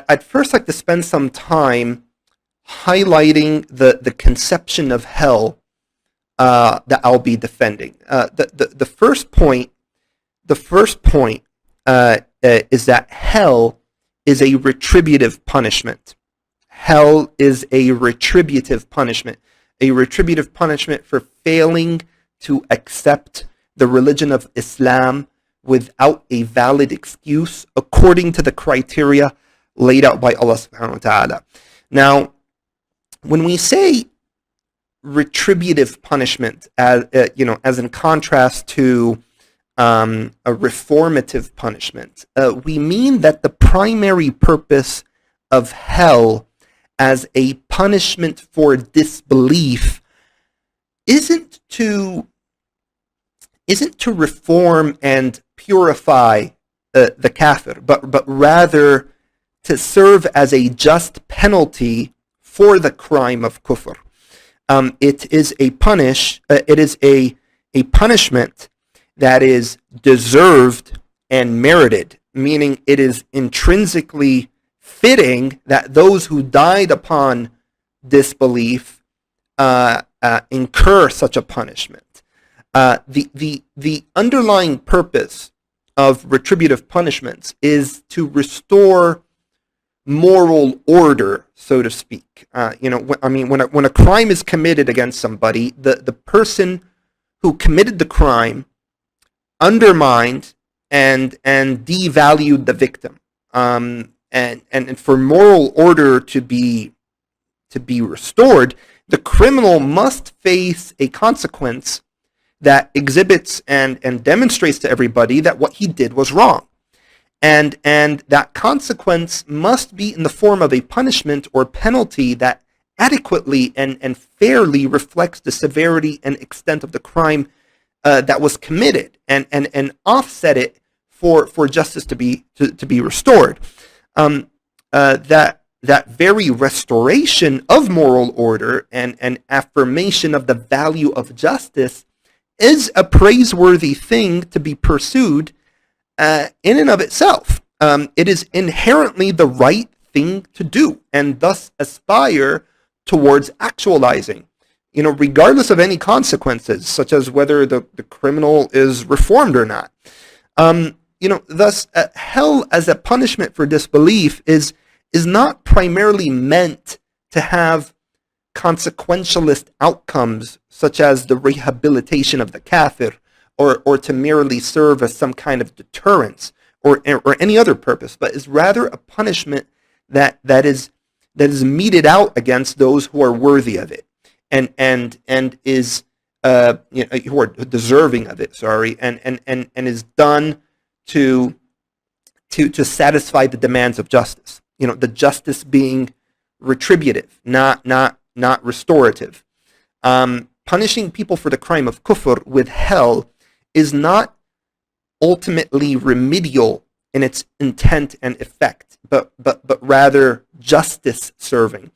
I'd first like to spend some time highlighting the conception of hell that I'll be defending. The first point is that hell is a retributive punishment. Hell is a retributive punishment for failing to accept the religion of Islam without a valid excuse according to the criteria laid out by Allah subhanahu wa ta'ala. Now, when we say retributive punishment, as in contrast to a reformative punishment, we mean that the primary purpose of hell as a punishment for disbelief isn't to reform and purify the kafir, but rather to serve as a just penalty for the crime of kufr. It is a punishment that is deserved and merited, meaning it is intrinsically fitting that those who died upon disbelief incur such a punishment. The underlying purpose of retributive punishments is to restore moral order, so to speak. When a crime is committed against somebody, the person who committed the crime undermined and devalued the victim. And for moral order to be restored, the criminal must face a consequence that exhibits and demonstrates to everybody that what he did was wrong. And that consequence must be in the form of a punishment or penalty that adequately and fairly reflects the severity and extent of the crime that was committed, and offset it for justice to be restored. That very restoration of moral order and affirmation of the value of justice is a praiseworthy thing to be pursued in and of itself. It is inherently the right thing to do, and thus aspire towards actualizing, regardless of any consequences, such as whether the criminal is reformed or not. Thus, hell as a punishment for disbelief is not primarily meant to have consequentialist outcomes, such as the rehabilitation of the kafir, or to merely serve as some kind of deterrence or any other purpose, but is rather a punishment that is meted out against those who are worthy of it and is who are deserving of it. And is done to satisfy the demands of justice. The justice being retributive, not restorative. Punishing people for the crime of kufr with hell is not ultimately remedial in its intent and effect, but rather justice serving.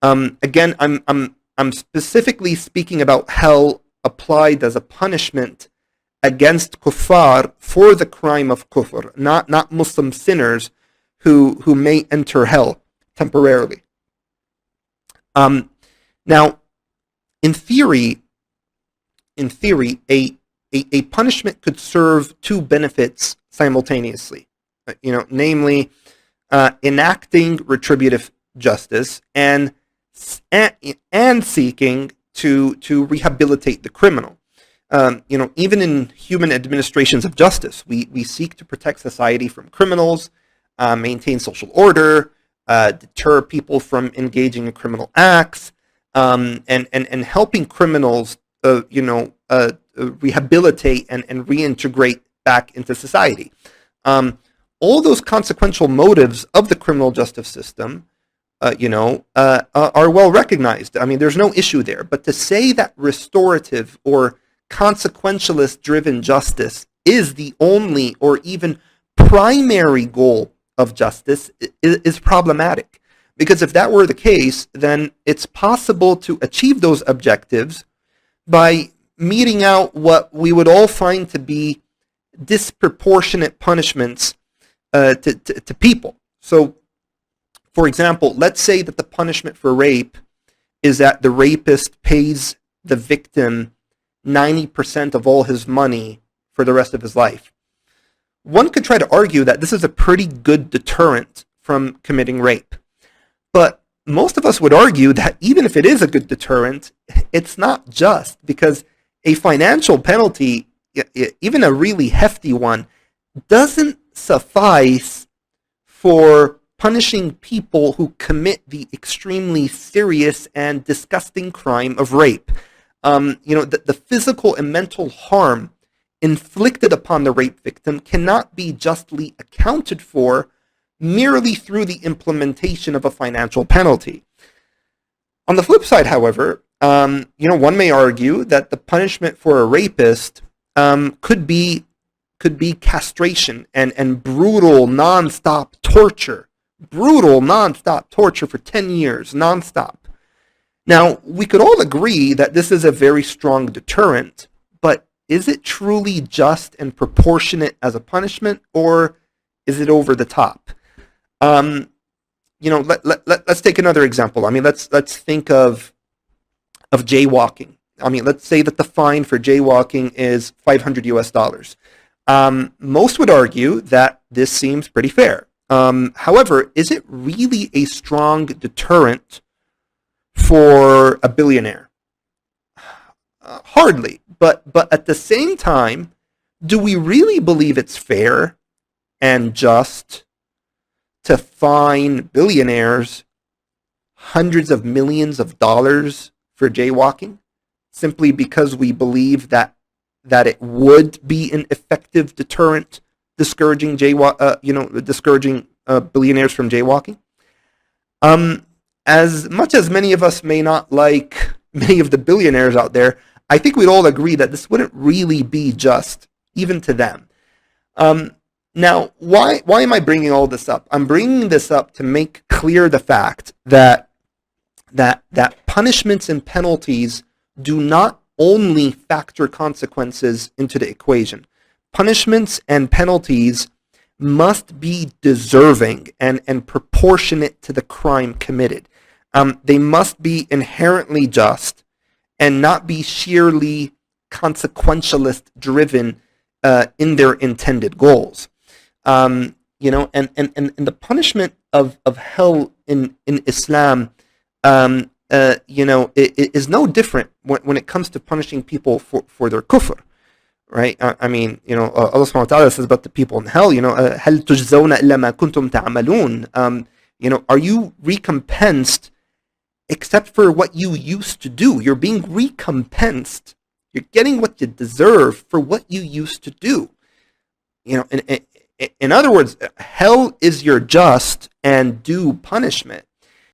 Again, I'm specifically speaking about hell applied as a punishment against kuffar for the crime of kufr, not Muslim sinners who may enter hell temporarily. Now, in theory, a punishment could serve two benefits simultaneously. Namely, enacting retributive justice and seeking to rehabilitate the criminal. Even in human administrations of justice, we seek to protect society from criminals, maintain social order, deter people from engaging in criminal acts, and helping criminals, rehabilitate and reintegrate back into society. All those consequential motives of the criminal justice system, are well recognized. There's no issue there. But to say that restorative or consequentialist-driven justice is the only or even primary goal of justice is problematic. Because if that were the case, then it's possible to achieve those objectives by meting out what we would all find to be disproportionate punishments to people. So, For example, let's say that the punishment for rape is that the rapist pays the victim 90% of all his money for the rest of his life. One could try to argue that this is a pretty good deterrent from committing rape. But most of us would argue that even if it is a good deterrent, it's not just, because a financial penalty, even a really hefty one, doesn't suffice for punishing people who commit the extremely serious and disgusting crime of rape. The physical and mental harm inflicted upon the rape victim cannot be justly accounted for merely through the implementation of a financial penalty. On the flip side, however, one may argue that the punishment for a rapist could be castration and brutal nonstop torture. Brutal nonstop torture for 10 years, nonstop. Now, we could all agree that this is a very strong deterrent, but is it truly just and proportionate as a punishment, or is it over the top? Let's take another example. I mean, let's think of jaywalking. I mean, let's say that the fine for jaywalking is $500 US. Most would argue that this seems pretty fair. However, is it really a strong deterrent for a billionaire? Hardly. But at the same time, do we really believe it's fair and just to fine billionaires hundreds of millions of dollars for jaywalking simply because we believe that it would be an effective deterrent discouraging billionaires from jaywalking? As much as many of us may not like many of the billionaires out there, I think we'd all agree that this wouldn't really be just, even to them. Now, why am I bringing all this up? I'm bringing this up to make clear the fact that punishments and penalties do not only factor consequences into the equation. Punishments and penalties must be deserving and proportionate to the crime committed. They must be inherently just and not be sheerly consequentialist driven in their intended goals. And the punishment of hell in Islam, it is no different when it comes to punishing people for their kufr, right? I mean, Allah subhanahu wa ta'ala says about the people in hell, هَلْ تُجْزَوْنَ إِلَّا مَا كُنْتُمْ تَعْمَلُونَ. Are you recompensed except for what you used to do? You're being recompensed. You're getting what you deserve for what you used to do. In other words, hell is your just and due punishment.